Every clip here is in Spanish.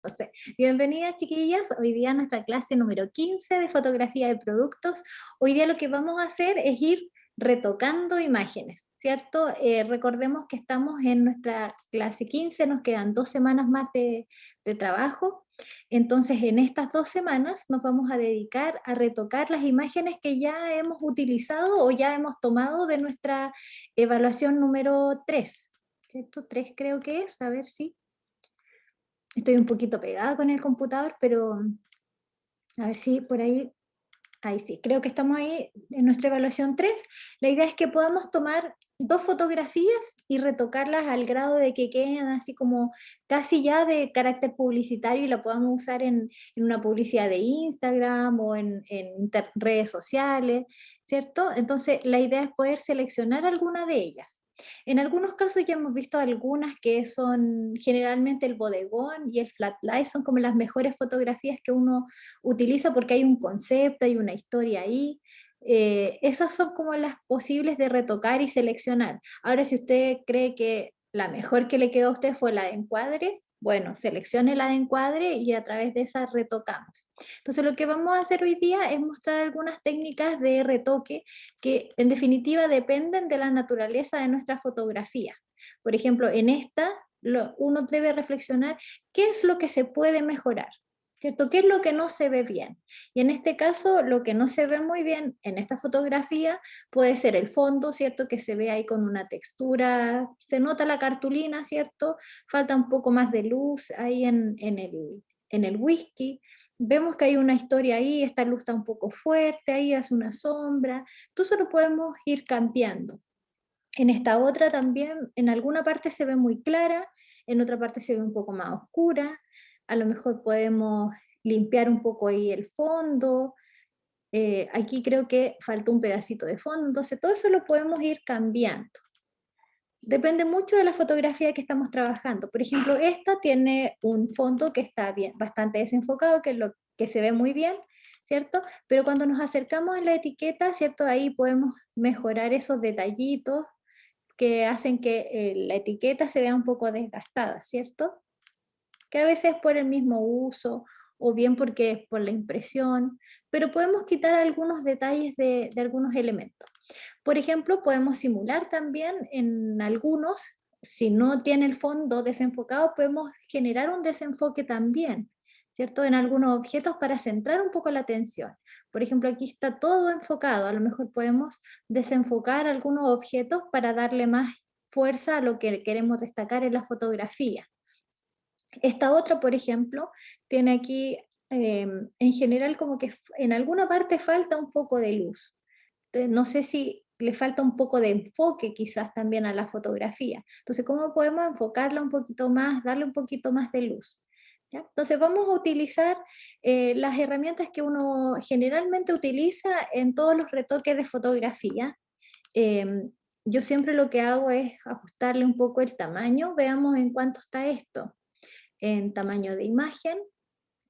Entonces, bienvenidas chiquillas, hoy día nuestra clase número 15 de fotografía de productos. Hoy día lo que vamos a hacer es ir retocando imágenes, ¿cierto? Recordemos que estamos en nuestra clase 15, nos quedan 2 semanas más de trabajo, entonces en estas 2 semanas nos vamos a dedicar a retocar las imágenes que ya hemos utilizado o ya hemos tomado de nuestra evaluación número 3, ¿cierto? 3 creo que es, a ver si... Estoy un poquito pegada con el computador, pero a ver si por ahí, ahí sí, creo que estamos ahí en nuestra evaluación 3. La idea es que podamos tomar 2 fotografías y retocarlas al grado de que queden así como casi ya de carácter publicitario y la podamos usar en una publicidad de Instagram o en redes sociales, ¿cierto? Entonces la idea es poder seleccionar alguna de ellas. En algunos casos ya hemos visto algunas que son generalmente el bodegón y el flat light, son como las mejores fotografías que uno utiliza porque hay un concepto, hay una historia ahí. Esas son como las posibles de retocar y seleccionar. Ahora, si usted cree que la mejor que le quedó a usted fue la de encuadre, bueno, seleccione la de encuadre y a través de esa retocamos. Entonces, lo que vamos a hacer hoy día es mostrar algunas técnicas de retoque que en definitiva dependen de la naturaleza de nuestra fotografía. Por ejemplo, en esta uno debe reflexionar qué es lo que se puede mejorar, ¿cierto? ¿Qué es lo que no se ve bien? Y en este caso, lo que no se ve muy bien en esta fotografía puede ser el fondo, ¿cierto? Que se ve ahí con una textura, se nota la cartulina, ¿cierto? Falta un poco más de luz ahí en el whisky. Vemos que hay una historia ahí, esta luz está un poco fuerte, ahí hace una sombra. Entonces lo podemos ir cambiando. En esta otra también, en alguna parte se ve muy clara, en otra parte se ve un poco más oscura, a lo mejor podemos limpiar un poco ahí el fondo, aquí creo que faltó un pedacito de fondo, entonces todo eso lo podemos ir cambiando. Depende mucho de la fotografía que estamos trabajando. Por ejemplo, esta tiene un fondo que está bien, bastante desenfocado, que es lo que se ve muy bien, ¿cierto? Pero cuando nos acercamos a la etiqueta, ¿cierto? Ahí podemos mejorar esos detallitos que hacen que la etiqueta se vea un poco desgastada, ¿cierto? Que a veces es por el mismo uso o bien porque es por la impresión, pero podemos quitar algunos detalles de algunos elementos. Por ejemplo, podemos simular también en algunos, si no tiene el fondo desenfocado, podemos generar un desenfoque también, ¿cierto? En algunos objetos para centrar un poco la atención. Por ejemplo, aquí está todo enfocado, a lo mejor podemos desenfocar algunos objetos para darle más fuerza a lo que queremos destacar en la fotografía. Esta otra, por ejemplo, tiene aquí, en general, como que en alguna parte falta un foco de luz. No sé si le falta un poco de enfoque quizás también a la fotografía. Entonces, ¿cómo podemos enfocarla un poquito más, darle un poquito más de luz? ¿Ya? Entonces, vamos a utilizar las herramientas que uno generalmente utiliza en todos los retoques de fotografía. Em, yo siempre lo que hago es ajustarle un poco el tamaño. Veamos en cuánto está esto en tamaño de imagen.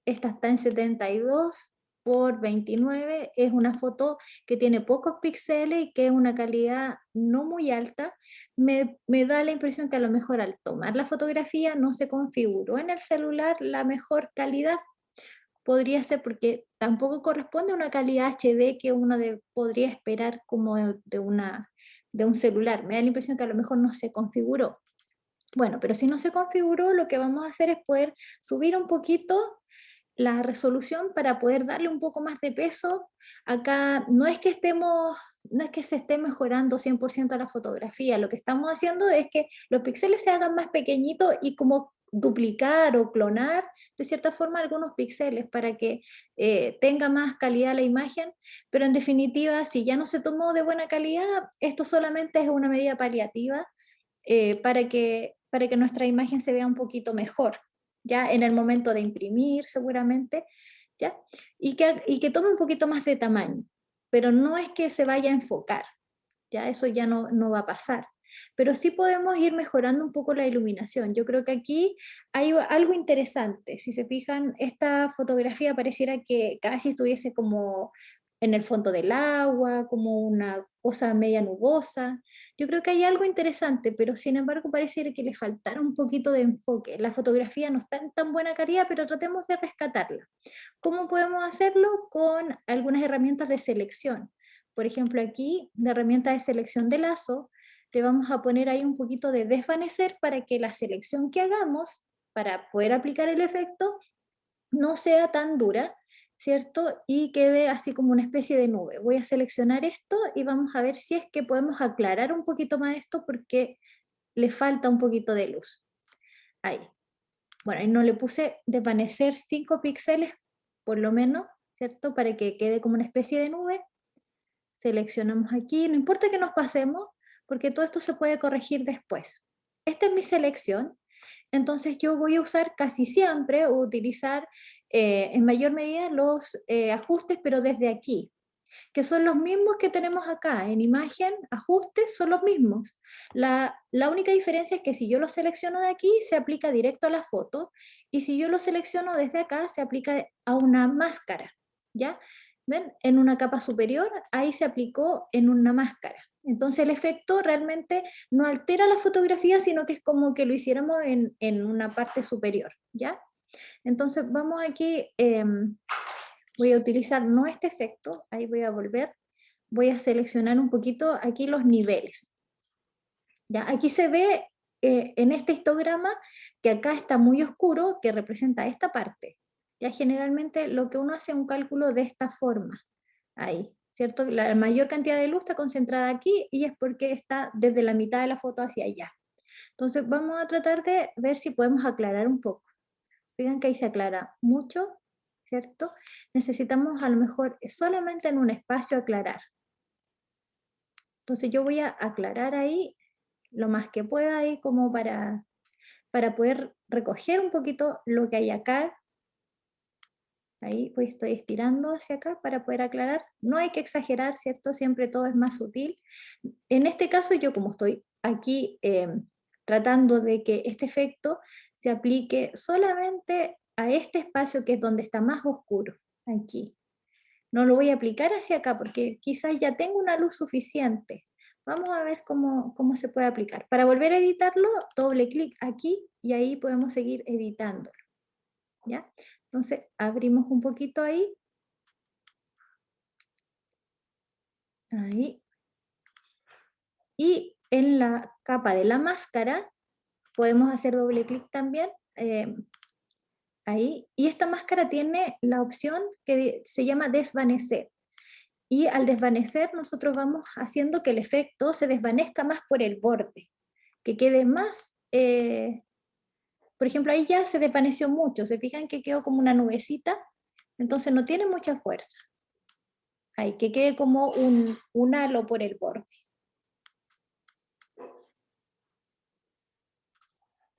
Esta está en 72 por 29. Es una foto que tiene pocos píxeles y que es una calidad no muy alta. Me da la impresión que a lo mejor al tomar la fotografía no se configuró en el celular la mejor calidad. Podría ser porque tampoco corresponde a una calidad HD que uno podría esperar como de un celular. Me da la impresión que a lo mejor no se configuró. Bueno, pero si no se configuró, lo que vamos a hacer es poder subir un poquito la resolución para poder darle un poco más de peso. Acá no es que se esté mejorando 100% la fotografía, lo que estamos haciendo es que los píxeles se hagan más pequeñitos y como duplicar o clonar de cierta forma algunos píxeles para que tenga más calidad la imagen, pero en definitiva, si ya no se tomó de buena calidad, esto solamente es una medida paliativa para que nuestra imagen se vea un poquito mejor, ya en el momento de imprimir seguramente, ya, y que tome un poquito más de tamaño, pero no es que se vaya a enfocar, ya eso ya no va a pasar. Pero sí podemos ir mejorando un poco la iluminación. Yo creo que aquí hay algo interesante. Si se fijan, esta fotografía pareciera que casi estuviese como en el fondo del agua, como una cosa media nubosa. Yo creo que hay algo interesante, pero sin embargo pareciera que le faltara un poquito de enfoque. La fotografía no está en tan buena calidad, pero tratemos de rescatarla. ¿Cómo podemos hacerlo? Con algunas herramientas de selección. Por ejemplo, aquí, la herramienta de selección de lazo, le vamos a poner ahí un poquito de desvanecer para que la selección que hagamos, para poder aplicar el efecto, no sea tan dura, ¿cierto? Y quede así como una especie de nube. Voy a seleccionar esto y vamos a ver si es que podemos aclarar un poquito más esto porque le falta un poquito de luz. Ahí. Bueno, ahí no le puse desvanecer 5 píxeles, por lo menos, ¿cierto? Para que quede como una especie de nube. Seleccionamos aquí, no importa que nos pasemos, porque todo esto se puede corregir después. Esta es mi selección, entonces yo voy a usar casi siempre o utilizar en mayor medida los ajustes, pero desde aquí, que son los mismos que tenemos acá, en imagen, ajustes, son los mismos. La única diferencia es que si yo lo selecciono de aquí, se aplica directo a la foto, y si yo lo selecciono desde acá, se aplica a una máscara, ¿ya? ¿Ven? En una capa superior, ahí se aplicó en una máscara. Entonces el efecto realmente no altera la fotografía, sino que es como que lo hiciéramos en una parte superior, ¿ya? Entonces vamos aquí, voy a utilizar no este efecto, ahí voy a volver, voy a seleccionar un poquito aquí los niveles. ¿Ya? Aquí se ve en este histograma que acá está muy oscuro, que representa esta parte. Ya generalmente lo que uno hace es un cálculo de esta forma, ahí, ¿cierto? La mayor cantidad de luz está concentrada aquí y es porque está desde la mitad de la foto hacia allá. Entonces vamos a tratar de ver si podemos aclarar un poco. Fíjense que ahí se aclara mucho, ¿cierto? Necesitamos a lo mejor solamente en un espacio aclarar. Entonces yo voy a aclarar ahí lo más que pueda ahí como para poder recoger un poquito lo que hay acá. Ahí pues estoy estirando hacia acá para poder aclarar. No hay que exagerar, ¿cierto? Siempre todo es más sutil. En este caso yo como estoy aquí tratando de que este efecto se aplique solamente a este espacio que es donde está más oscuro, aquí. No lo voy a aplicar hacia acá porque quizás ya tengo una luz suficiente. Vamos a ver cómo se puede aplicar. Para volver a editarlo, doble clic aquí y ahí podemos seguir editándolo. ¿Ya? Entonces abrimos un poquito ahí. Ahí. Y en la capa de la máscara podemos hacer doble clic también. Ahí. Y esta máscara tiene la opción que se llama desvanecer. Y al desvanecer nosotros vamos haciendo que el efecto se desvanezca más por el borde, que quede más, por ejemplo ahí ya se desvaneció mucho, se fijan que quedó como una nubecita, entonces no tiene mucha fuerza, ahí que quede como un halo por el borde.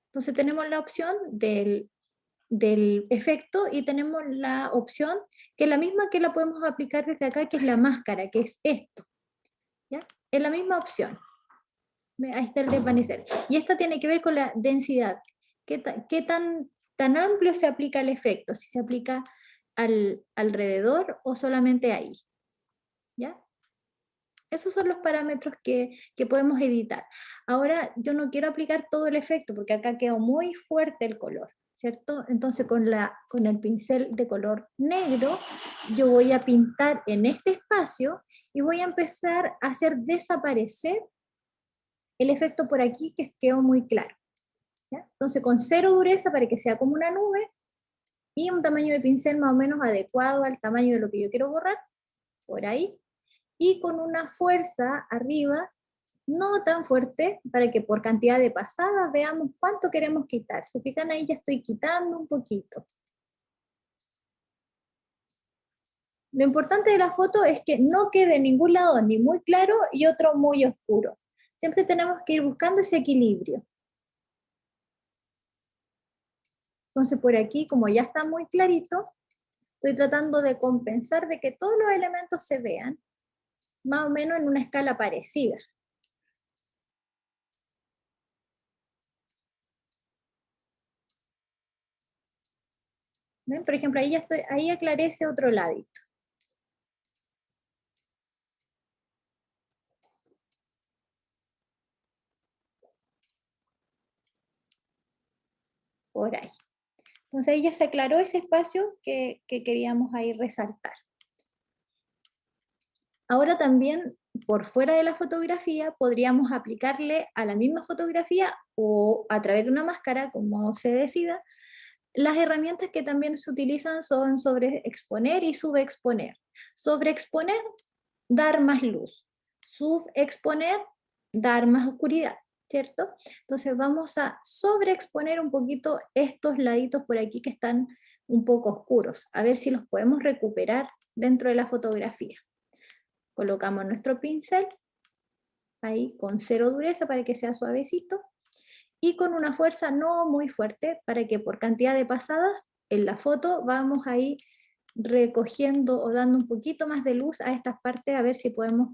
Entonces tenemos la opción del efecto y tenemos la opción que es la misma que la podemos aplicar desde acá, que es la máscara, que es esto, ¿ya? Es la misma opción. Ahí está el desvanecer. Y esta tiene que ver con la densidad. ¿Qué tan amplio se aplica el efecto? Si se aplica alrededor o solamente ahí. ¿Ya? Esos son los parámetros que podemos editar. Ahora yo no quiero aplicar todo el efecto porque acá quedó muy fuerte el color, ¿cierto? Entonces con el pincel de color negro yo voy a pintar en este espacio y voy a empezar a hacer desaparecer el efecto por aquí que quedó muy claro. ¿Ya? Entonces con cero dureza para que sea como una nube y un tamaño de pincel más o menos adecuado al tamaño de lo que yo quiero borrar, por ahí, y con una fuerza arriba, no tan fuerte, para que por cantidad de pasadas veamos cuánto queremos quitar. Se fijan ahí, ya estoy quitando un poquito. Lo importante de la foto es que no quede en ningún lado ni muy claro y otro muy oscuro. Siempre tenemos que ir buscando ese equilibrio. Entonces por aquí, como ya está muy clarito, estoy tratando de compensar de que todos los elementos se vean más o menos en una escala parecida. ¿Ven? Por ejemplo, ahí ya estoy, ahí aclaré ese otro ladito. Entonces ahí ya se aclaró ese espacio que queríamos ahí resaltar. Ahora también, por fuera de la fotografía, podríamos aplicarle a la misma fotografía o a través de una máscara, como se decida. Las herramientas que también se utilizan son sobreexponer y subexponer. Sobreexponer, dar más luz. Subexponer, dar más oscuridad, ¿cierto? Entonces vamos a sobreexponer un poquito estos laditos por aquí que están un poco oscuros, a ver si los podemos recuperar dentro de la fotografía. Colocamos nuestro pincel, ahí con cero dureza para que sea suavecito, y con una fuerza no muy fuerte para que por cantidad de pasadas en la foto vamos ahí recogiendo o dando un poquito más de luz a estas partes, a ver si podemos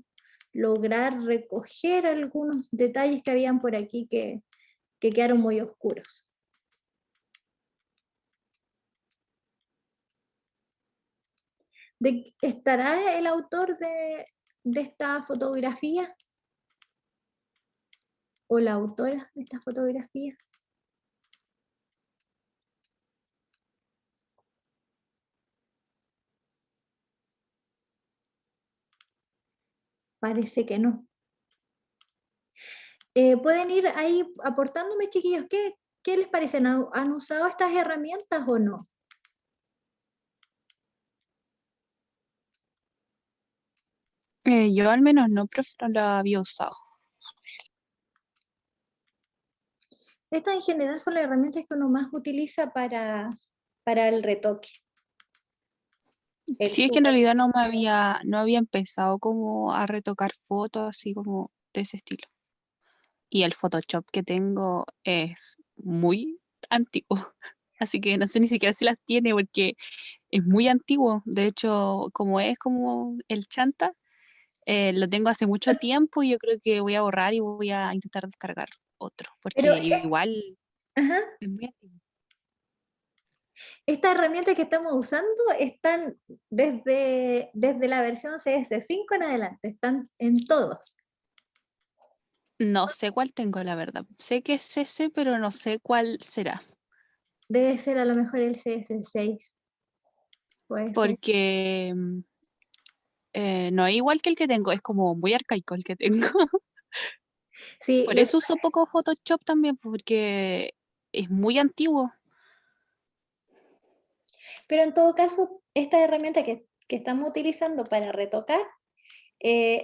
lograr recoger algunos detalles que habían por aquí que quedaron muy oscuros. ¿Estará el autor de esta fotografía? ¿O la autora de esta fotografía? Parece que no. Pueden ir ahí aportándome, chiquillos, ¿qué les parecen? ¿Han usado estas herramientas o no? Yo al menos no, profe, no la había usado. Estas en general son las herramientas que uno más utiliza para el retoque. Sí, es que en realidad no había empezado como a retocar fotos así como de ese estilo. Y el Photoshop que tengo es muy antiguo, así que no sé ni siquiera si las tiene porque es muy antiguo. De hecho, como es como el chanta, lo tengo hace mucho tiempo y yo creo que voy a borrar y voy a intentar descargar otro, Pero, porque igual ajá, es muy antiguo. estas herramientas que estamos usando están desde la versión CS5 en adelante, están en todos. No sé cuál tengo, la verdad. Sé que es ese, pero no sé cuál será. Debe ser a lo mejor el CS6, puede ser. Porque no es igual que el que tengo, es como muy arcaico el que tengo. Sí, Por eso uso poco Photoshop también, porque es muy antiguo. pero en todo caso, estas herramientas que estamos utilizando para retocar,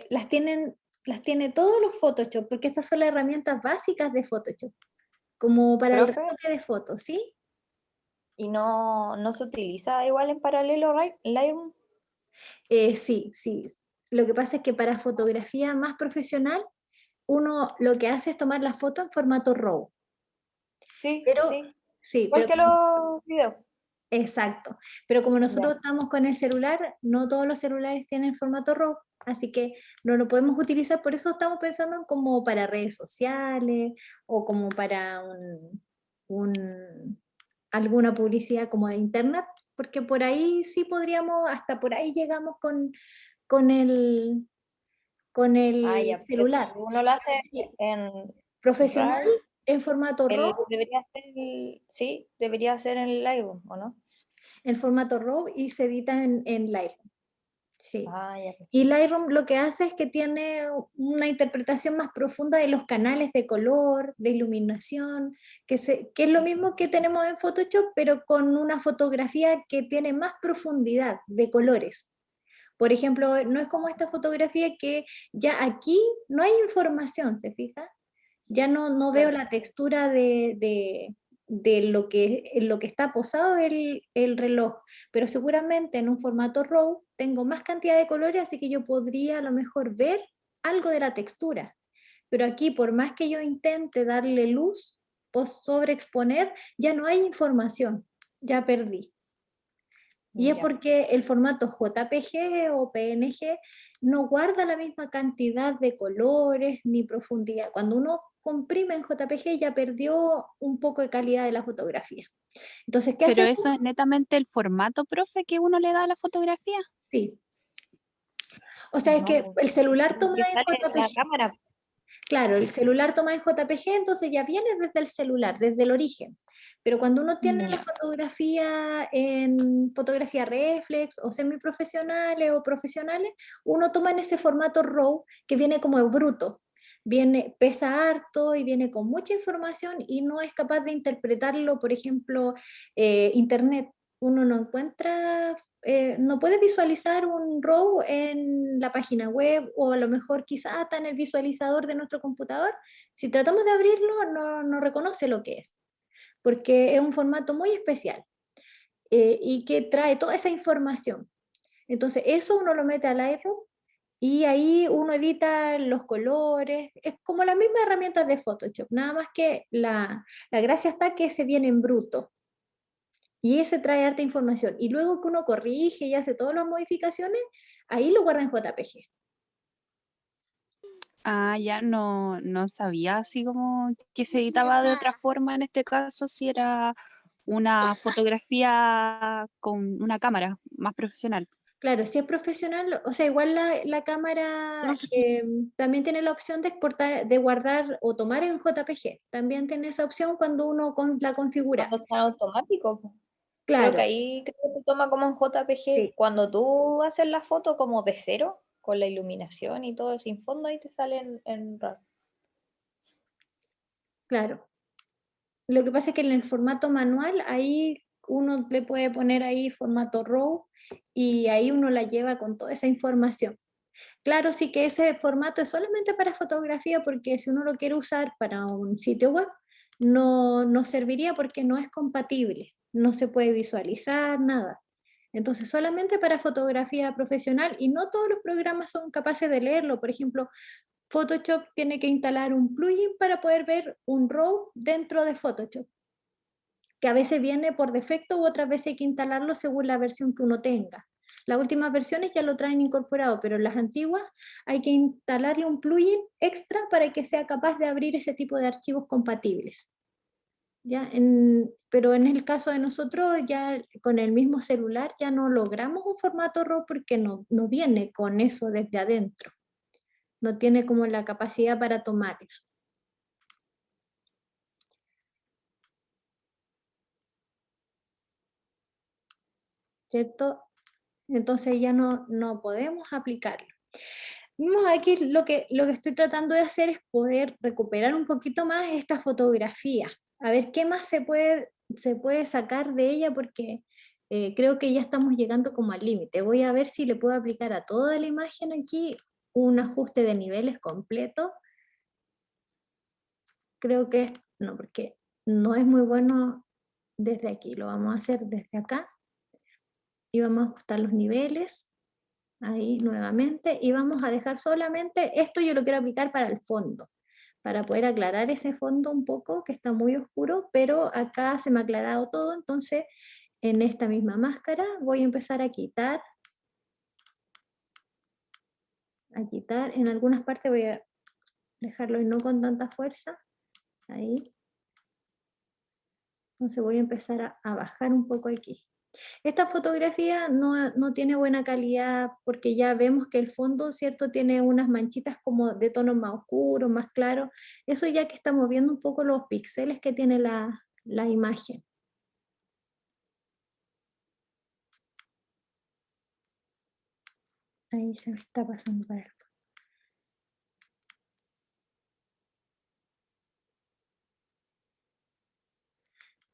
las tiene todos los Photoshop, porque estas son las herramientas básicas de Photoshop, como para el Profe, retoque de fotos, ¿sí? ¿y no se utiliza igual en paralelo Lightroom? Sí, sí. Lo que pasa es que para fotografía más profesional, uno lo que hace es tomar la foto en formato RAW. Sí, Pero, sí. sí, Igual que los videos. exacto. Pero como nosotros Ya. estamos con el celular, no todos los celulares tienen formato RAW, así que no lo podemos utilizar. Por eso estamos pensando en como para redes sociales o como para alguna publicidad como de internet, porque por ahí sí podríamos, hasta por ahí llegamos con el, con Ah, el ya. Pero si celular. uno lo hace Sí, en profesional RAW, en formato RAW, debería ser sí, debería ser en Lightroom, ¿o no? y se edita en Lightroom. Sí. Ah, ya. Y Lightroom lo que hace es que tiene una interpretación más profunda de los canales de color, de iluminación, que es lo mismo que tenemos en Photoshop, pero con una fotografía que tiene más profundidad de colores. Por ejemplo, no es como esta fotografía que ya aquí no hay información, ¿se fija? Ya no veo Claro. la textura de lo que está posado el reloj, pero seguramente en un formato RAW tengo más cantidad de colores, así que yo podría a lo mejor ver algo de la textura. Pero aquí, por más que yo intente darle luz o sobreexponer, ya no hay información, ya perdí. Y es Ya. porque el formato JPG o PNG no guarda la misma cantidad de colores ni profundidad. Cuando uno comprime en JPG ya perdió un poco de calidad de la fotografía. Entonces, ¿qué Pero hacemos? eso es netamente el formato, profe, que uno le da a la fotografía. Sí. O sea, es No, que pues, el celular toma que en sale en la JPG. cámara. Claro, el celular toma en JPG, entonces ya viene desde el celular, desde el origen. Pero cuando uno tiene la Ya. fotografía en fotografía reflex o semiprofesionales o profesionales, uno toma en ese formato RAW que viene como bruto. Viene, pesa harto y viene con mucha información y no es capaz de interpretarlo, por ejemplo, internet. Uno no encuentra, no puede visualizar un RAW en la página web o a lo mejor quizá está en el visualizador de nuestro computador. Si tratamos de abrirlo, no reconoce lo que es, porque es un formato muy especial y que trae toda esa información. Entonces, eso uno lo mete al Lightroom y ahí uno edita los colores, es como las mismas herramientas de Photoshop, nada más que la gracia está que se viene en bruto. Y ese trae harta información. Y luego que uno corrige y hace todas las modificaciones, ahí lo guarda en JPG. Ah, ya no sabía así como que se editaba de otra forma en este caso, si era una fotografía con una cámara más profesional. Claro, si es profesional, o sea, igual la cámara también tiene la opción de exportar, de guardar o tomar en JPG. También tiene esa opción cuando uno la configura. Cuando está en automático, po. Creo que Claro, ahí creo que toma como en JPG. sí, Cuando tú haces la foto como de cero, con la iluminación y todo sin fondo, ahí te sale en RAW. claro. Lo que pasa es que en el formato manual, ahí uno le puede poner ahí formato RAW y ahí uno la lleva con toda esa información. Claro, sí que ese formato es solamente para fotografía porque si uno lo quiere usar para un sitio web, no serviría porque no es compatible, no se puede visualizar nada. Entonces, solamente para fotografía profesional y no todos los programas son capaces de leerlo. Por ejemplo, Photoshop tiene que instalar un plugin para poder ver un RAW dentro de Photoshop, que a veces viene por defecto u otras veces hay que instalarlo según la versión que uno tenga. Las últimas versiones ya lo traen incorporado, pero las antiguas hay que instalarle un plugin extra para que sea capaz de abrir ese tipo de archivos compatibles. ¿Ya? Pero en el caso de nosotros, ya con el mismo celular ya no logramos un formato RAW porque no viene con eso desde adentro. No tiene como la capacidad para tomarla. ¿Cierto? Entonces ya no podemos aplicarlo. Vamos aquí, lo que estoy tratando de hacer es poder recuperar un poquito más esta fotografía, a ver qué más se puede sacar de ella, porque creo que ya estamos llegando como al límite. Voy a ver si le puedo aplicar a toda la imagen aquí un ajuste de niveles completo. Creo que no, porque no es muy bueno desde aquí, lo vamos a hacer desde acá y vamos a ajustar los niveles. Ahí nuevamente, y vamos a dejar solamente, esto yo lo quiero aplicar para el fondo, para poder aclarar ese fondo un poco, que está muy oscuro, pero acá se me ha aclarado todo, entonces en esta misma máscara voy a empezar a quitar, en algunas partes voy a dejarlo y no con tanta fuerza, ahí, entonces voy a empezar a bajar un poco aquí. Esta fotografía no tiene buena calidad porque ya vemos que el fondo, ¿cierto? Tiene unas manchitas como de tonos más oscuros, más claros. Eso ya que estamos viendo un poco los píxeles que tiene la imagen. Ahí se me está pasando para el fondo.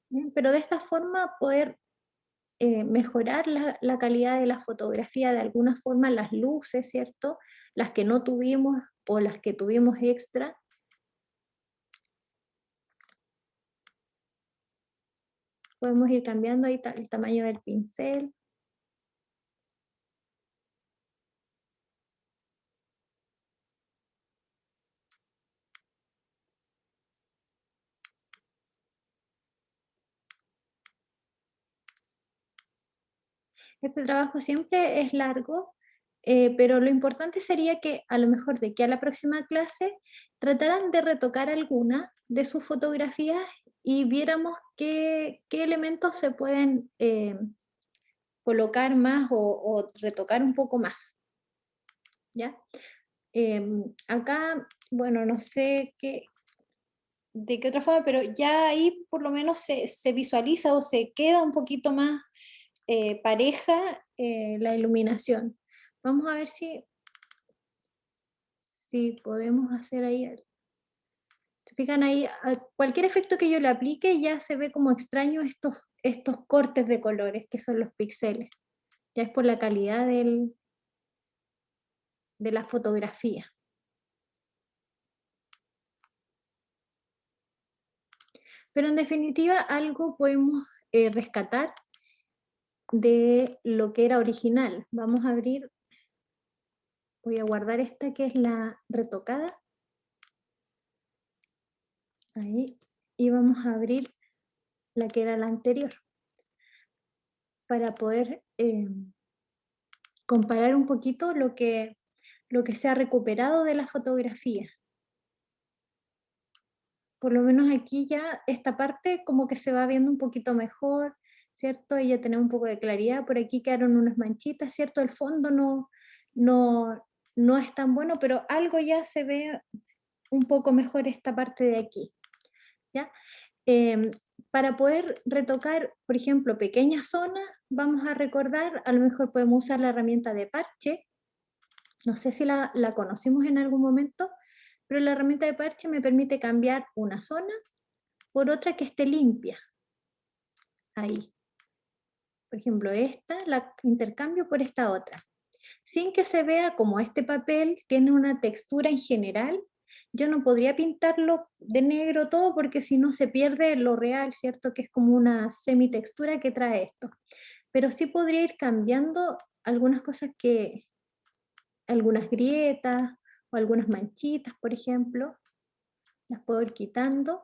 Bien, pero de esta forma poder mejorar la calidad de la fotografía, de alguna forma las luces, ¿cierto? Las que no tuvimos o las que tuvimos extra. Podemos ir cambiando ahí el tamaño del pincel. Este trabajo siempre es largo, pero lo importante sería que a lo mejor de aquí a la próxima clase trataran de retocar alguna de sus fotografías y viéramos qué elementos se pueden colocar más o retocar un poco más. ¿Ya? Acá, bueno, no sé de qué otra forma, pero ya ahí por lo menos se visualiza o se queda un poquito más pareja la iluminación. Vamos a ver si podemos hacer ahí. ¿Se fijan ahí? Cualquier efecto que yo le aplique ya se ve como extraño estos cortes de colores, que son los píxeles. Ya es por la calidad de la fotografía. Pero en definitiva algo podemos rescatar de lo que era original. Vamos a abrir, voy a guardar esta que es la retocada. Ahí. Y vamos a abrir la que era la anterior. Para poder comparar un poquito lo que se ha recuperado de la fotografía. Por lo menos aquí ya esta parte como que se va viendo un poquito mejor, ¿cierto? Y ya tenemos un poco de claridad. Por aquí quedaron unas manchitas, ¿cierto? El fondo no es tan bueno, pero algo ya se ve un poco mejor esta parte de aquí, ¿ya? Para poder retocar, por ejemplo, pequeñas zonas, vamos a recordar, a lo mejor podemos usar la herramienta de parche. No sé si la conocimos en algún momento, pero la herramienta de parche me permite cambiar una zona por otra que esté limpia. Ahí. Por ejemplo, esta la intercambio por esta otra. Sin que se vea como este papel tiene una textura en general, yo no podría pintarlo de negro todo porque si no se pierde lo real, ¿cierto? Que es como una semitextura que trae esto. Pero sí podría ir cambiando algunas cosas algunas grietas o algunas manchitas, por ejemplo, las puedo ir quitando,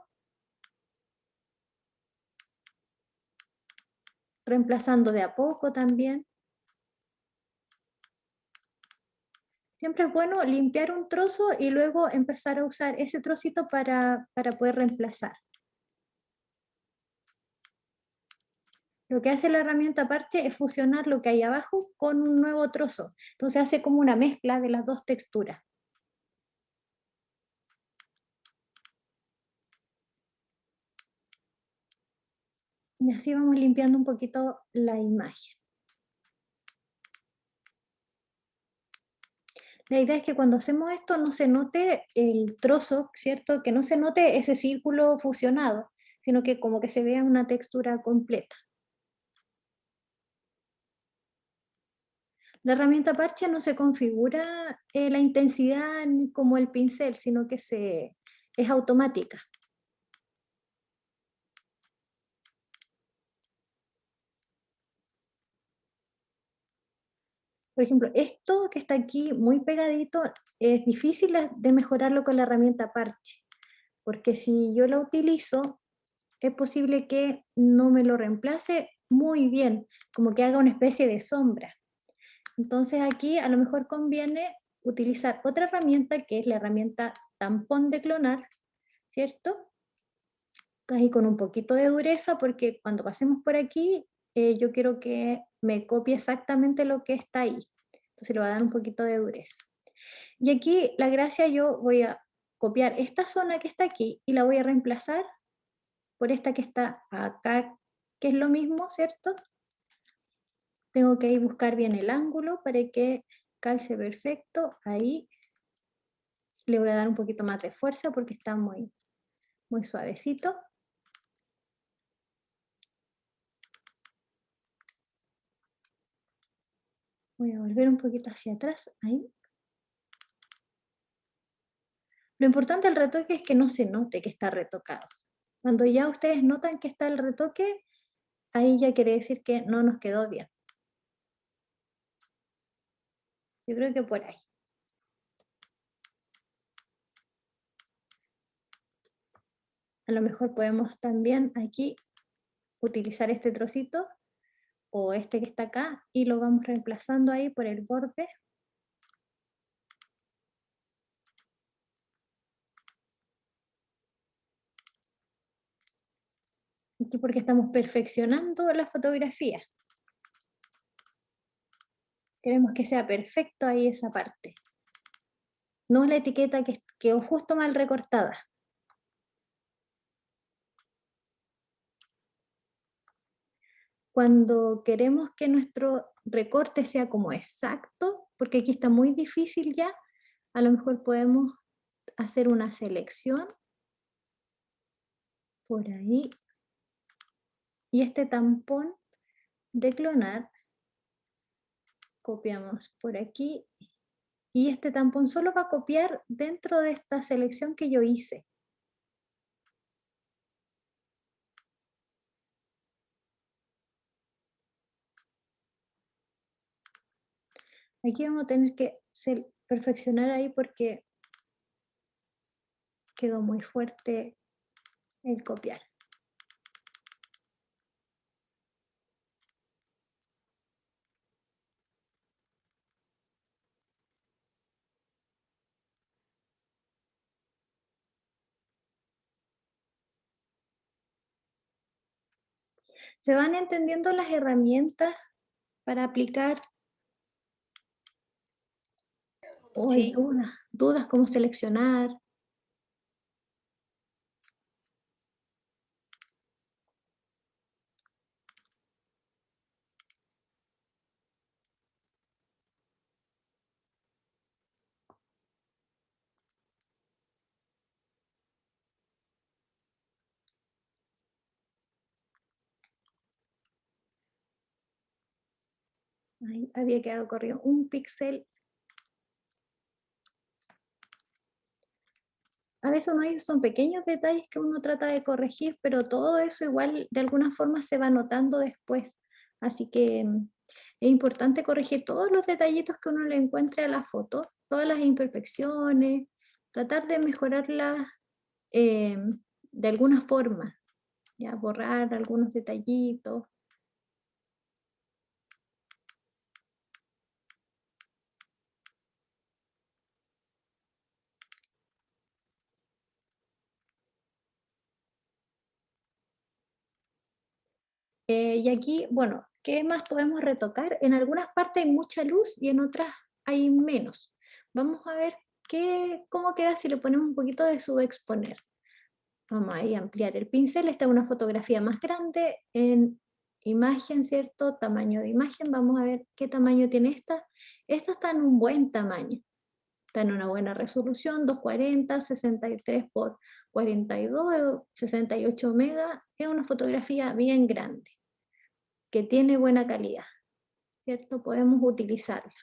reemplazando de a poco también. Siempre es bueno limpiar un trozo y luego empezar a usar ese trocito para poder reemplazar. Lo que hace la herramienta parche es fusionar lo que hay abajo con un nuevo trozo. Entonces hace como una mezcla de las dos texturas. Y así vamos limpiando un poquito la imagen. La idea es que cuando hacemos esto no se note el trozo, ¿cierto? Que no se note ese círculo fusionado, sino que como que se vea una textura completa. La herramienta parche no se configura la intensidad como el pincel, sino que es automática. Por ejemplo, esto que está aquí muy pegadito es difícil de mejorarlo con la herramienta parche, porque si yo la utilizo, es posible que no me lo reemplace muy bien, como que haga una especie de sombra. Entonces aquí a lo mejor conviene utilizar otra herramienta que es la herramienta tampón de clonar, ¿cierto? Casi con un poquito de dureza porque cuando pasemos por aquí yo quiero que me copie exactamente lo que está ahí. Entonces le voy a dar un poquito de dureza. Y aquí la gracia, yo voy a copiar esta zona que está aquí y la voy a reemplazar por esta que está acá, que es lo mismo, ¿cierto? Tengo que ir buscar bien el ángulo para que calce perfecto. Ahí le voy a dar un poquito más de fuerza porque está muy suavecito. Voy a volver un poquito hacia atrás, ahí. Lo importante del retoque es que no se note que está retocado. Cuando ya ustedes notan que está el retoque, ahí ya quiere decir que no nos quedó bien. Yo creo que por ahí. A lo mejor podemos también aquí utilizar este trocito o este que está acá y lo vamos reemplazando ahí por el borde. Aquí porque estamos perfeccionando la fotografía. Queremos que sea perfecto ahí esa parte. no la etiqueta que quedó justo mal recortada. Cuando queremos que nuestro recorte sea como exacto, porque aquí está muy difícil ya, a lo mejor podemos hacer una selección por ahí y este tampón de clonar, copiamos por aquí y este tampón solo va a copiar dentro de esta selección que yo hice. Aquí vamos a tener que perfeccionar ahí porque quedó muy fuerte el copiar. ¿Se van entendiendo las herramientas para aplicar? ¿O hay Sí. dudas cómo seleccionar? Ahí había quedado corrido un píxel. A veces uno dice son pequeños detalles que uno trata de corregir, pero todo eso igual de alguna forma se va notando después. Así que es importante corregir todos los detallitos que uno le encuentre a la foto, todas las imperfecciones, tratar de mejorarlas de alguna forma, ya borrar algunos detallitos. Y aquí, bueno, ¿qué más podemos retocar? En algunas partes hay mucha luz y en otras hay menos. Vamos a ver cómo queda si le ponemos un poquito de subexponer. Vamos ahí a ampliar el pincel. Esta es una fotografía más grande en imagen, ¿cierto? Tamaño de imagen. Vamos a ver qué tamaño tiene esta. Esta está en un buen tamaño. Está en una buena resolución, 240, 63 por 42, 68 megas. Es una fotografía bien grande, que tiene buena calidad, ¿cierto? Podemos utilizarla.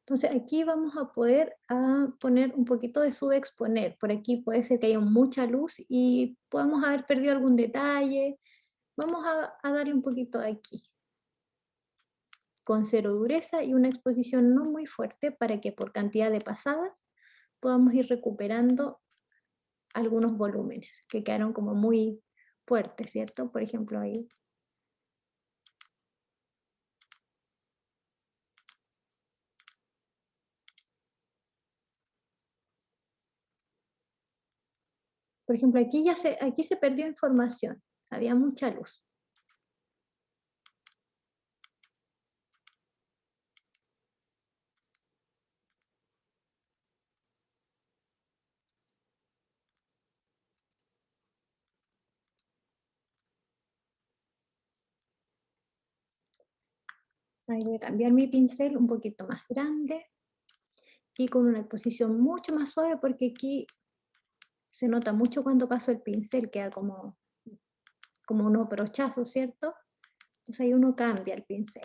Entonces aquí vamos a poder poner un poquito de subexponer. Por aquí puede ser que haya mucha luz y podemos haber perdido algún detalle. Vamos a darle un poquito aquí, con cero dureza y una exposición no muy fuerte para que por cantidad de pasadas podamos ir recuperando algunos volúmenes que quedaron como muy fuertes, ¿cierto? Por ejemplo, ahí. Por ejemplo, aquí se perdió información, había mucha luz. Ahí voy a cambiar mi pincel un poquito más grande y con una exposición mucho más suave porque aquí se nota mucho cuando paso el pincel, queda como unos brochazos, ¿cierto? Entonces ahí uno cambia el pincel.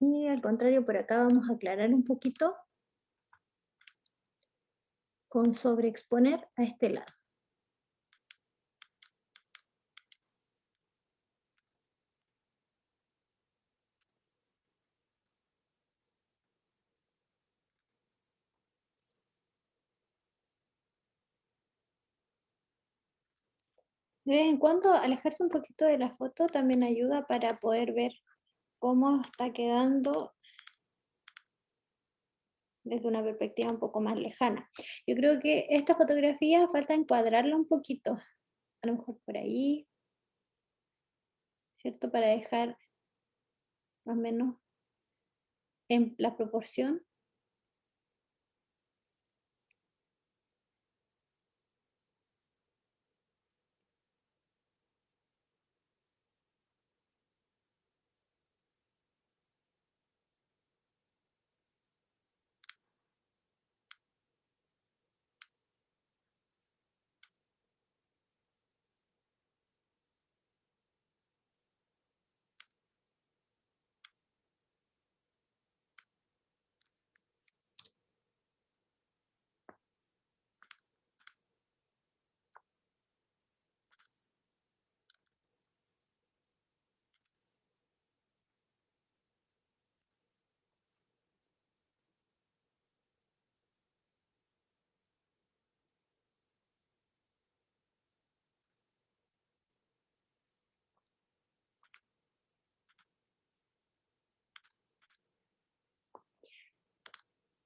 Y al contrario, por acá vamos a aclarar un poquito con sobreexponer a este lado. De vez en cuando alejarse un poquito de la foto también ayuda para poder ver cómo está quedando desde una perspectiva un poco más lejana. Yo creo que esta fotografía falta encuadrarla un poquito. a lo mejor por ahí, ¿cierto? Para dejar más o menos en la proporción.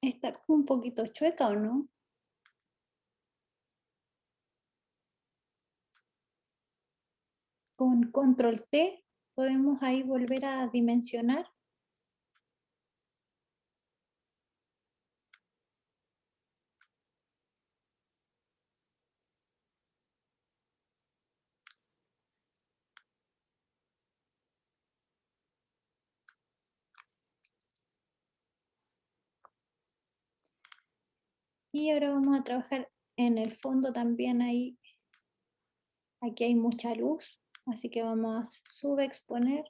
Está como un poquito chueca, ¿o no? Con control T podemos ahí volver a dimensionar. Y ahora vamos a trabajar en el fondo también ahí. Aquí hay mucha luz, así que vamos a subexponer.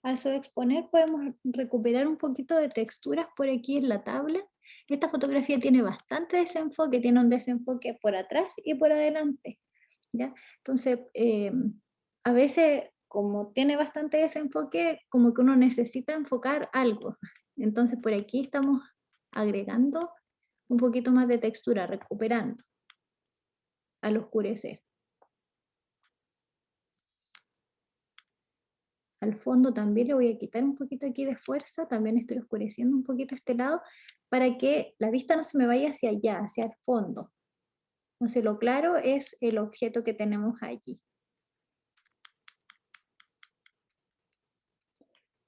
Al subexponer podemos recuperar un poquito de texturas por aquí en la tabla. Esta fotografía tiene bastante desenfoque, tiene un desenfoque por atrás y por adelante, ¿ya? Entonces, a veces, como tiene bastante desenfoque, como que uno necesita enfocar algo. Entonces, por aquí estamos agregando un poquito más de textura, recuperando al oscurecer. Al fondo también le voy a quitar un poquito aquí de fuerza, también estoy oscureciendo un poquito este lado, para que la vista no se me vaya hacia allá, hacia el fondo. Entonces lo claro es el objeto que tenemos allí.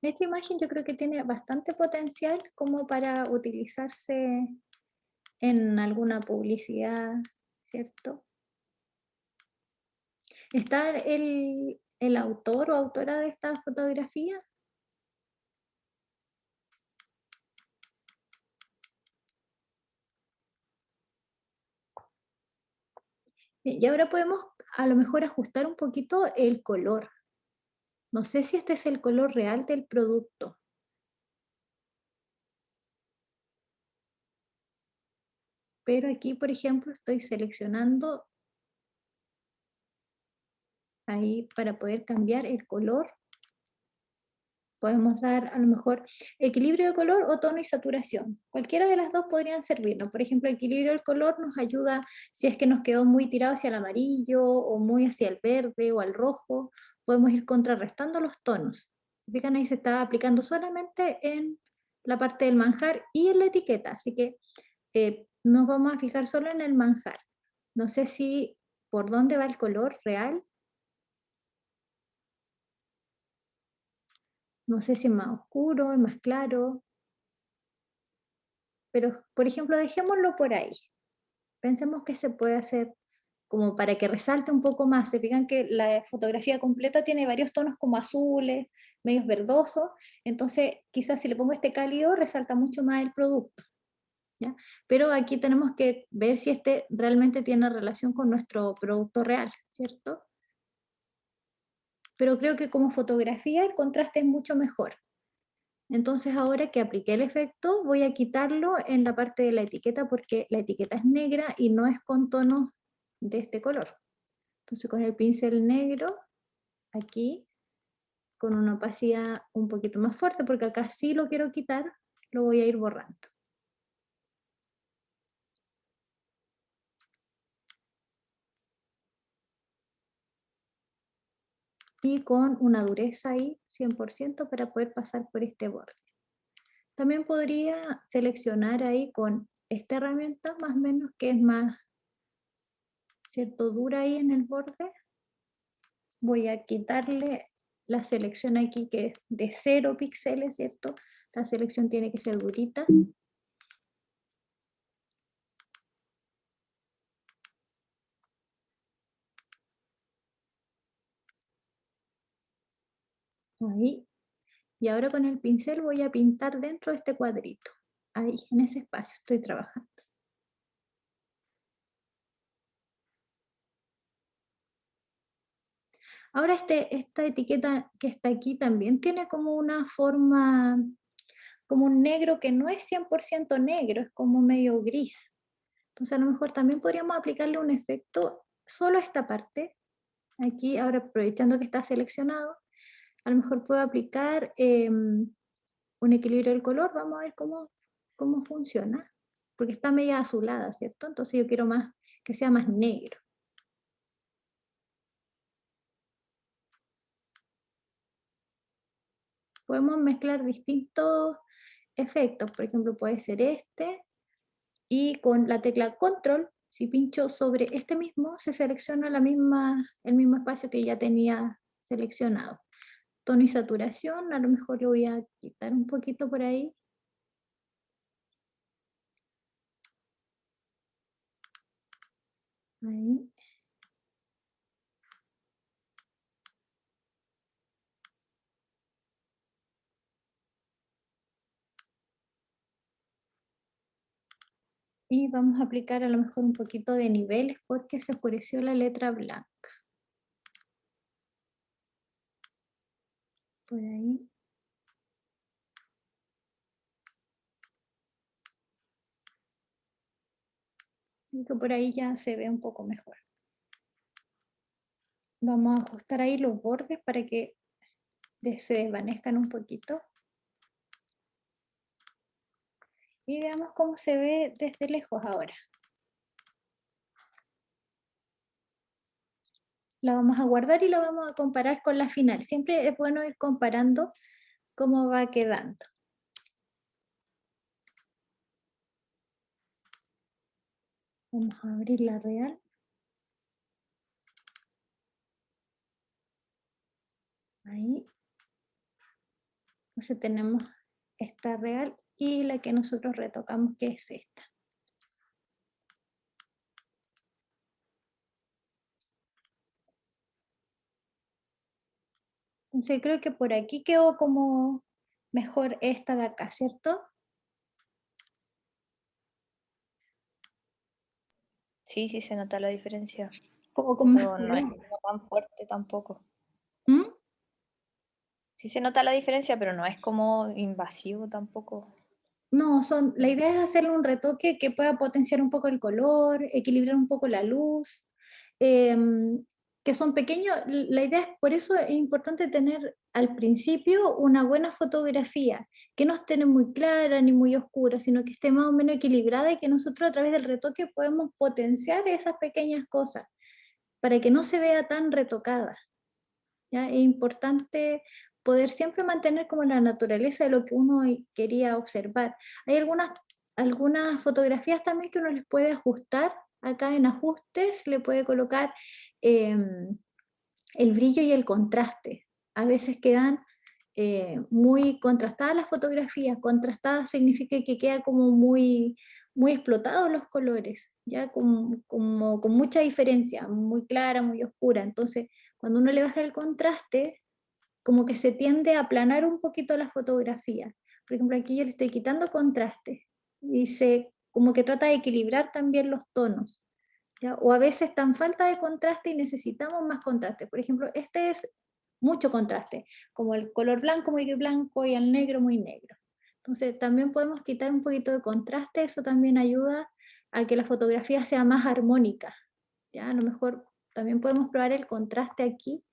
Esta imagen yo creo que tiene bastante potencial como para utilizarse en alguna publicidad, ¿cierto? ¿Está el autor o autora de esta fotografía? Bien, y ahora podemos a lo mejor ajustar un poquito el color. No sé si este es el color real del producto. Pero aquí, por ejemplo, estoy seleccionando ahí para poder cambiar el color. Podemos dar a lo mejor equilibrio de color o tono y saturación. Cualquiera de las dos podrían servirnos. Por ejemplo, equilibrio del color nos ayuda si es que nos quedó muy tirado hacia el amarillo o muy hacia el verde o al rojo. Podemos ir contrarrestando los tonos. Si fijan, ahí se está aplicando solamente en la parte del manjar y en la etiqueta. Así que nos vamos a fijar solo en el manjar. No sé si por dónde va el color real. No sé si es más oscuro, es más claro. Pero, por ejemplo, dejémoslo por ahí. Pensemos que se puede hacer como para que resalte un poco más. Se fijan que la fotografía completa tiene varios tonos como azules, medios verdosos. Entonces, quizás si le pongo este cálido, resalta mucho más el producto, ¿ya? Pero aquí tenemos que ver si este realmente tiene relación con nuestro producto real, ¿cierto? Pero creo que como fotografía el contraste es mucho mejor. Entonces ahora que apliqué el efecto, voy a quitarlo en la parte de la etiqueta porque la etiqueta es negra y no es con tonos de este color. Entonces con el pincel negro, aquí, con una opacidad un poquito más fuerte, porque acá sí lo quiero quitar, lo voy a ir borrando. y con una dureza ahí 100% para poder pasar por este borde. También podría seleccionar ahí con esta herramienta más o menos que es más, ¿cierto?, dura ahí en el borde. Voy a quitarle la selección aquí que es de 0 píxeles, ¿cierto? La selección tiene que ser durita. Ahí. Y ahora con el pincel voy a pintar dentro de este cuadrito. Ahí, en ese espacio estoy trabajando. Ahora esta etiqueta que está aquí también tiene como una forma, como un negro que no es 100% negro, es como medio gris. Entonces a lo mejor también podríamos aplicarle un efecto solo a esta parte. Aquí, ahora aprovechando que está seleccionado, a lo mejor puedo aplicar un equilibrio del color. Vamos a ver cómo funciona. Porque está media azulada, ¿cierto? Entonces yo quiero más que sea más negro. Podemos mezclar distintos efectos. Por ejemplo, puede ser este. Y con la tecla Control, si pincho sobre este mismo, se selecciona el mismo espacio que ya tenía seleccionado. Tono y saturación, a lo mejor lo voy a quitar un poquito por ahí. Ahí. Y vamos a aplicar a lo mejor un poquito de niveles porque se oscureció la letra blanca. Por ahí. Y que por ahí ya se ve un poco mejor. Vamos a ajustar ahí los bordes para que se desvanezcan un poquito. Y veamos cómo se ve desde lejos ahora. La vamos a guardar y lo vamos a comparar con la final. Siempre es bueno ir comparando cómo va quedando. Vamos a abrir la real. Ahí. Entonces tenemos esta real y la que nosotros retocamos, que es esta. Entonces creo que por aquí quedó como mejor esta de acá, ¿cierto? Sí, sí se nota la diferencia. Como con más Pero no es color. como tan fuerte tampoco. ¿Mm? Sí se nota la diferencia, pero no es como invasivo tampoco. No, la idea es hacerle un retoque que pueda potenciar un poco el color, equilibrar un poco la luz, que son pequeños. La idea es, por eso es importante tener al principio una buena fotografía, que no esté ni muy clara ni muy oscura, sino que esté más o menos equilibrada y que nosotros a través del retoque podemos potenciar esas pequeñas cosas para que no se vea tan retocada. ¿Ya? Es importante poder siempre mantener como la naturaleza de lo que uno quería observar. Hay algunas fotografías también que uno les puede ajustar. Acá en ajustes le puede colocar el brillo y el contraste. A veces quedan muy contrastadas las fotografías. Contrastadas significa que queda como muy explotados los colores, ya como con mucha diferencia, muy clara, muy oscura. Entonces, cuando uno le baja el contraste, como que se tiende a aplanar un poquito la fotografía. Por ejemplo, aquí yo le estoy quitando contraste y como que trata de equilibrar también los tonos. ¿Ya? O a veces están falta de contraste y necesitamos más contraste. Por ejemplo, este es mucho contraste, como el color blanco muy blanco y el negro muy negro. Entonces también podemos quitar un poquito de contraste, eso también ayuda a que la fotografía sea más armónica. ¿Ya? A lo mejor también podemos probar el contraste aquí,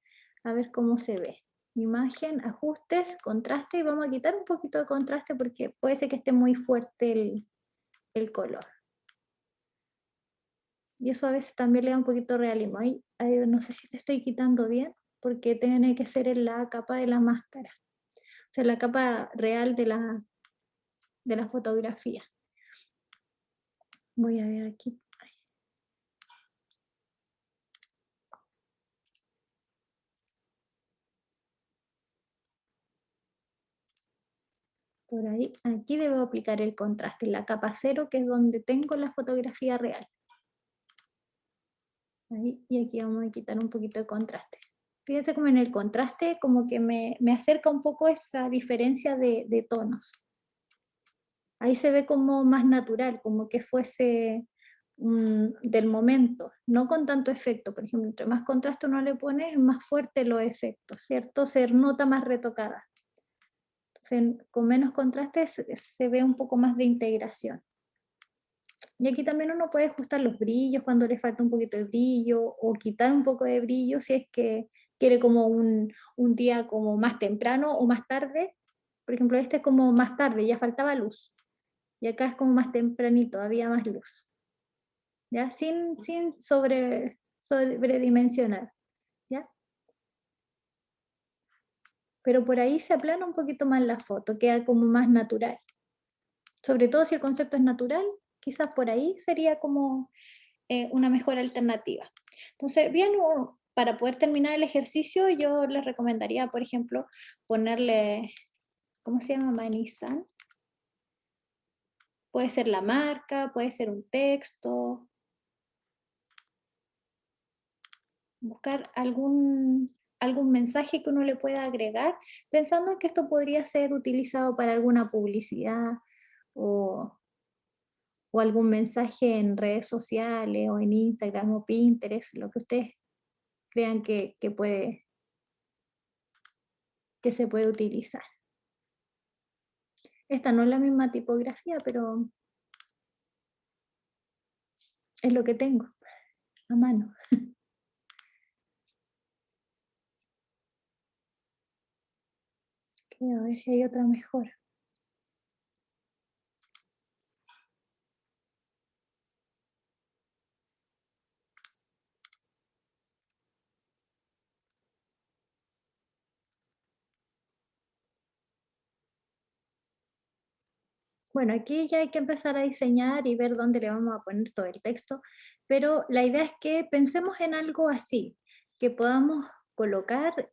a ver cómo se ve. Imagen, ajustes, contraste, y vamos a quitar un poquito de contraste porque puede ser que esté muy fuerte el color. Y eso a veces también le da un poquito de realismo. Ahí no sé si le estoy quitando bien, porque tiene que ser en la capa de la máscara, o sea, la capa real de la fotografía. Voy a ver aquí. Por ahí, aquí debo aplicar el contraste, la capa 0, que es donde tengo la fotografía real. Ahí, y aquí vamos a quitar un poquito de contraste. Fíjense como en el contraste como que me acerca un poco esa diferencia de tonos. Ahí se ve como más natural, como que fuese del momento, no con tanto efecto. Por ejemplo, entre más contraste uno le pone, es más fuerte los efectos, ¿cierto? Se nota más retocada. Entonces, con menos contraste se ve un poco más de integración. Y aquí también uno puede ajustar los brillos cuando le falta un poquito de brillo, o quitar un poco de brillo si es que quiere como un día como más temprano o más tarde. Por ejemplo, este es como más tarde, ya faltaba luz. Y acá es como más tempranito, había más luz. ¿Ya? Sin sobredimensionar. ¿Ya? Pero por ahí se aplana un poquito más la foto, queda como más natural. Sobre todo si el concepto es natural, quizás por ahí sería como una mejor alternativa. Entonces, bien, para poder terminar el ejercicio, yo les recomendaría, por ejemplo, ponerle, ¿cómo se llama? Manizan. Puede ser la marca, puede ser un texto. Buscar algún mensaje que uno le pueda agregar, pensando en que esto podría ser utilizado para alguna publicidad o algún mensaje en redes sociales o en Instagram o Pinterest, lo que ustedes crean que se puede utilizar. Esta no es la misma tipografía, pero es lo que tengo a mano. A ver si hay otra mejor. Bueno, aquí ya hay que empezar a diseñar y ver dónde le vamos a poner todo el texto, pero la idea es que pensemos en algo así, que podamos colocar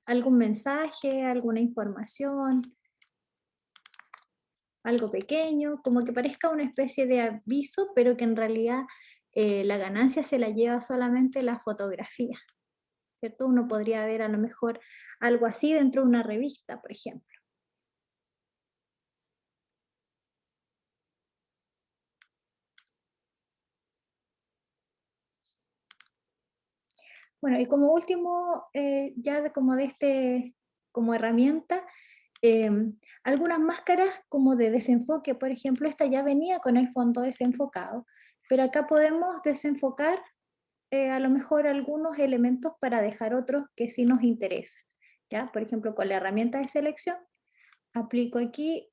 algún mensaje, alguna información, algo pequeño, como que parezca una especie de aviso, pero que en realidad la ganancia se la lleva solamente la fotografía, ¿cierto? Uno podría ver a lo mejor algo así dentro de una revista, por ejemplo. Bueno, y como último, como como herramienta, algunas máscaras como de desenfoque, por ejemplo, esta ya venía con el fondo desenfocado, pero acá podemos desenfocar a lo mejor algunos elementos para dejar otros que sí nos interesan. ¿Ya? Por ejemplo, con la herramienta de selección, aplico aquí,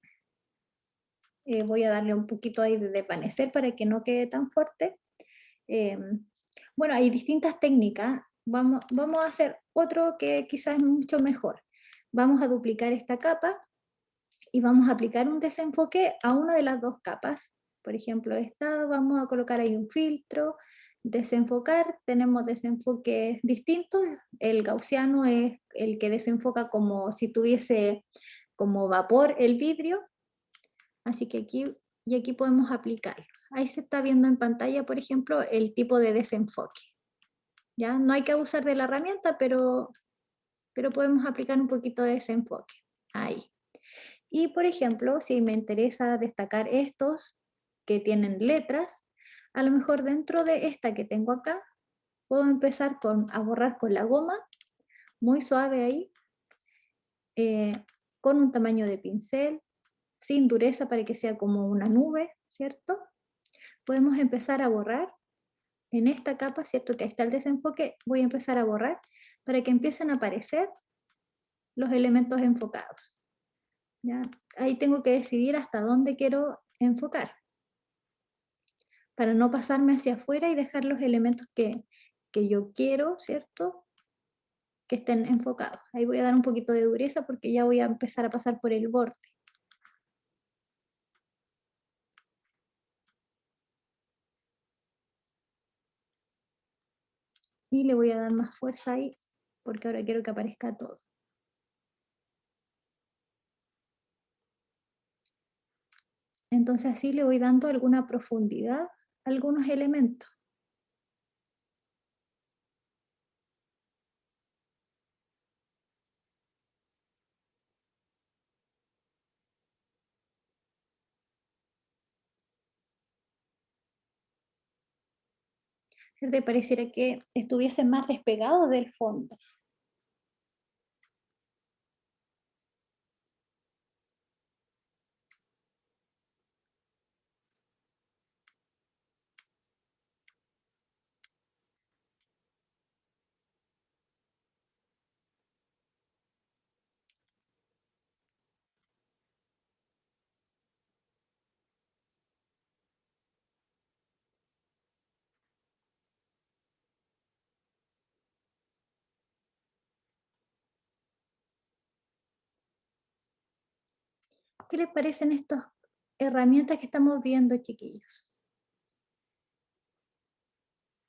voy a darle un poquito ahí de desvanecer para que no quede tan fuerte. Bueno, hay distintas técnicas. Vamos a hacer otro que quizás es mucho mejor. Vamos a duplicar esta capa y vamos a aplicar un desenfoque a una de las dos capas. Por ejemplo, esta vamos a colocar ahí un filtro, desenfocar, tenemos desenfoques distintos. El gaussiano es el que desenfoca como si tuviese como vapor el vidrio. Así que aquí podemos aplicarlo. Ahí se está viendo en pantalla, por ejemplo, el tipo de desenfoque. ¿Ya? No hay que abusar de la herramienta, pero podemos aplicar un poquito de desenfoque. Ahí. Y, por ejemplo, si me interesa destacar estos que tienen letras, a lo mejor dentro de esta que tengo acá, puedo empezar a borrar con la goma, muy suave ahí, con un tamaño de pincel, sin dureza para que sea como una nube, ¿cierto? Podemos empezar a borrar en esta capa, ¿cierto? Que ahí está el desenfoque, voy a empezar a borrar para que empiecen a aparecer los elementos enfocados. ¿Ya? Ahí tengo que decidir hasta dónde quiero enfocar, para no pasarme hacia afuera y dejar los elementos que yo quiero, ¿cierto? que estén enfocados. Ahí voy a dar un poquito de dureza porque ya voy a empezar a pasar por el borde. Y le voy a dar más fuerza ahí, porque ahora quiero que aparezca todo. Entonces así le voy dando alguna profundidad a algunos elementos. ¿Cierto? Y pareciera que estuviese más despegado del fondo. ¿Qué les parecen estas herramientas que estamos viendo, chiquillos?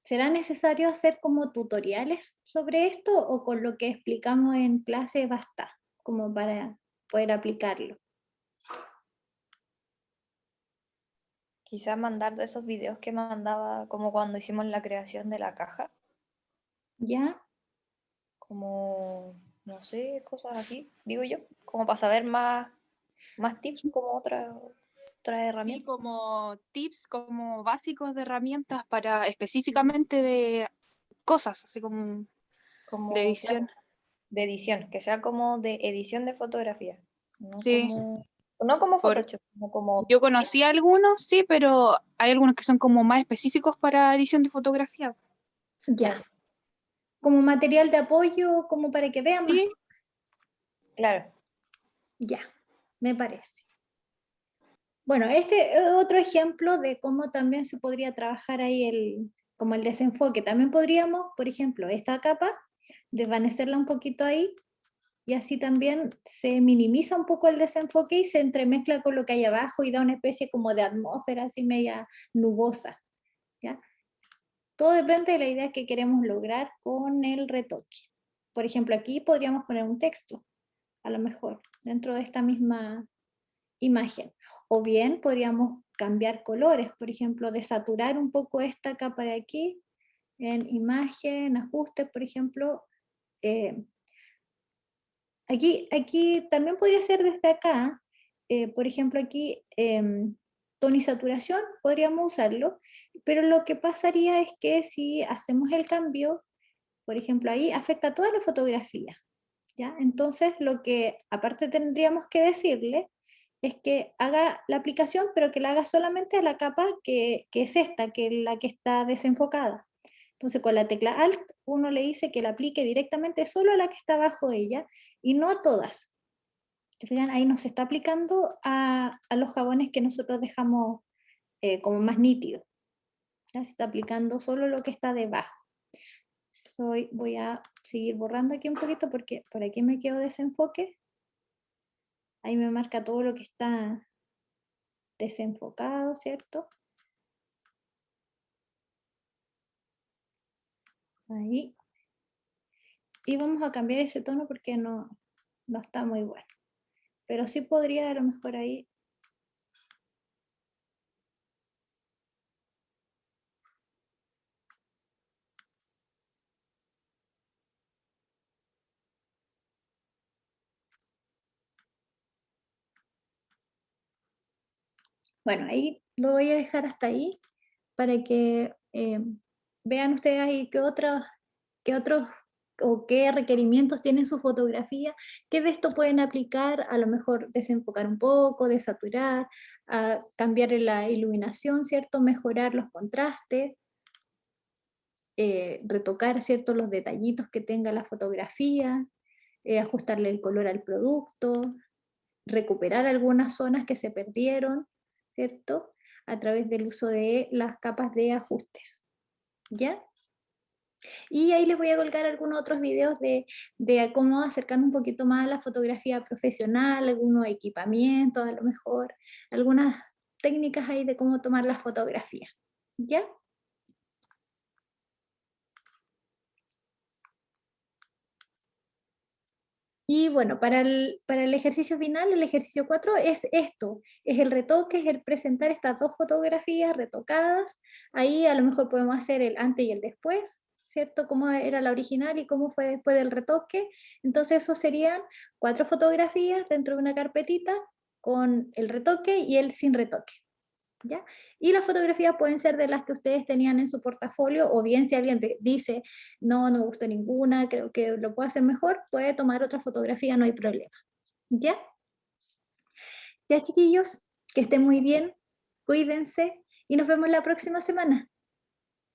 ¿Será necesario hacer como tutoriales sobre esto o con lo que explicamos en clase basta, como para poder aplicarlo? Quizás mandar de esos videos que mandaba como cuando hicimos la creación de la caja, ¿Ya? como, no sé, cosas así, digo yo, como para saber más tips como otra Sí, herramienta. como tips como básicos de herramientas para específicamente de cosas, así como de Como edición. de edición, que sea como de edición de fotografía, Sí, no como por, Photoshop, sino como, yo conocí algunos, sí, pero hay algunos que son como más específicos para edición de fotografía. Ya. Como material de apoyo, como para que vean más. Sí, claro, Ya, me parece. Bueno, este es otro ejemplo de cómo también se podría trabajar ahí como el desenfoque. También podríamos, por ejemplo, esta capa, desvanecerla un poquito ahí y así también se minimiza un poco el desenfoque y se entremezcla con lo que hay abajo y da una especie como de atmósfera así media nubosa, ¿ya? Todo depende de la idea que queremos lograr con el retoque. Por ejemplo, aquí podríamos poner un texto, a lo mejor, dentro de esta misma imagen. O bien podríamos cambiar colores, por ejemplo, desaturar un poco esta capa de aquí, en imagen, ajustes, por ejemplo. eh, aquí también podría ser desde acá, por ejemplo, aquí tono y saturación, podríamos usarlo, pero lo que pasaría es que si hacemos el cambio, por ejemplo, ahí afecta toda la fotografía, ¿ya? Entonces, lo que aparte tendríamos que decirle es que haga la aplicación, pero que la haga solamente a la capa que es esta, que es la que está desenfocada. Entonces, con la tecla Alt, uno le dice que la aplique directamente solo a la que está abajo de ella y no a todas. Fijan, ahí nos está aplicando a los jabones que nosotros dejamos como más nítidos. Ya se está aplicando solo lo que está debajo. Voy a seguir borrando aquí un poquito porque por aquí me quedo desenfoque. Ahí me marca todo lo que está desenfocado, ¿cierto? Ahí. Y vamos a cambiar ese tono porque no está muy bueno. Pero sí podría a lo mejor ahí. Bueno, ahí lo voy a dejar hasta ahí para que vean ustedes ahí qué otros o qué requerimientos tiene su fotografía, qué de esto pueden aplicar, a lo mejor desenfocar un poco, desaturar, a cambiar la iluminación, ¿cierto? Mejorar los contrastes, retocar, ¿cierto? Los detallitos que tenga la fotografía, ajustarle el color al producto, recuperar algunas zonas que se perdieron, ¿cierto? A través del uso de las capas de ajustes, ¿ya? Y ahí les voy a colgar algunos otros videos de cómo acercarnos un poquito más a la fotografía profesional, algunos equipamientos a lo mejor, algunas técnicas ahí de cómo tomar las fotografías. ¿Ya? Y bueno, para el ejercicio final, el ejercicio 4 es esto, es el retoque, es el presentar estas dos fotografías retocadas. Ahí a lo mejor podemos hacer el antes y el después, ¿cierto? Cómo era la original y cómo fue después del retoque. Entonces eso serían 4 fotografías dentro de una carpetita con el retoque y el sin retoque. ¿Ya? Y las fotografías pueden ser de las que ustedes tenían en su portafolio, o bien si alguien dice, no, no me gustó ninguna, creo que lo puedo hacer mejor, puede tomar otra fotografía, no hay problema. ¿Ya? Ya, chiquillos, que estén muy bien, cuídense y nos vemos la próxima semana.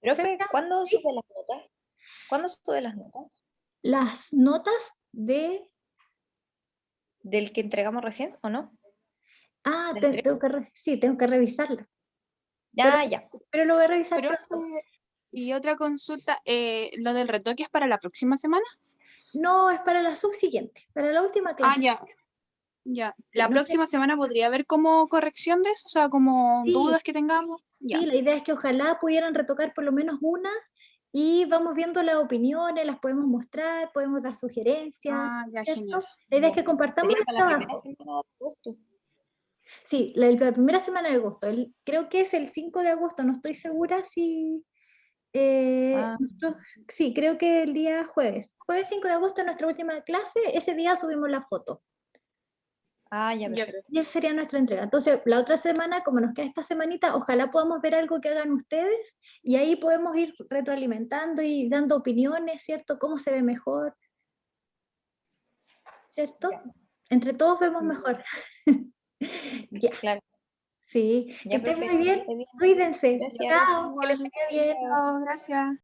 Profe, ¿cuándo ¿Sí? sube las notas? ¿Cuándo sube las notas? Las notas de... ¿Del que entregamos recién o no? Ah, ¿Del 3? tengo que sí, tengo que revisarla. Ah, ya. Pero lo voy a revisar Pero, pronto. y otra consulta, ¿lo del retoque es para la próxima semana? No, es para la subsiguiente, para la última Ah, clase. ya. Ya. Sí, ¿La no sé. próxima semana podría haber como corrección de eso? O sea, como Sí, dudas que tengamos. Ya. sí, la idea es que ojalá pudieran retocar por lo menos una y vamos viendo las opiniones, las podemos mostrar, podemos dar sugerencias, Ah, ya, ¿cierto? genial. La idea es Ya. que compartamos Sería el para la primera trabajo. semana de agosto. Sí, la primera semana de agosto, creo que es el 5 de agosto, no estoy segura si... Ah, sí, creo que el día jueves. Jueves 5 de agosto es nuestra última clase, ese día subimos la foto. ya, Ya. perfecto. Y esa sería nuestra entrega. Entonces, la otra semana, como nos queda esta semanita, ojalá podamos ver algo que hagan ustedes y ahí podemos ir retroalimentando y dando opiniones, ¿cierto? Cómo se ve mejor, ¿cierto? Ya. Entre todos vemos mejor. Ya, Claro. sí. Que Ya, estén profe. muy Que bien. esté bien. Cuídense. Gracias. Chao, que les Igual. vaya bien. Chao. Chao, gracias.